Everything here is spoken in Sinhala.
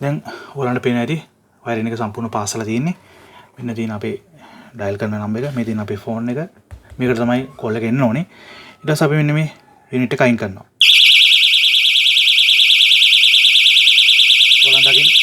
දැන් ඔයාලන්ට පේන ඇති වයරින් එක සම්පූර්ණ පාස් වෙලා තියෙන්නේ. මෙන්න තියෙන අපේ ඩයල් කරන නම්බර් එක, මේ තියෙන අපේ ෆෝන් එක. මේකට තමයි කෝල් එක එන්න ඕනේ. ඊට පස්සේ අපි මෙන්න මේ යුනිට් එක අයින් කරනවා. ඔයාලන් දකින්න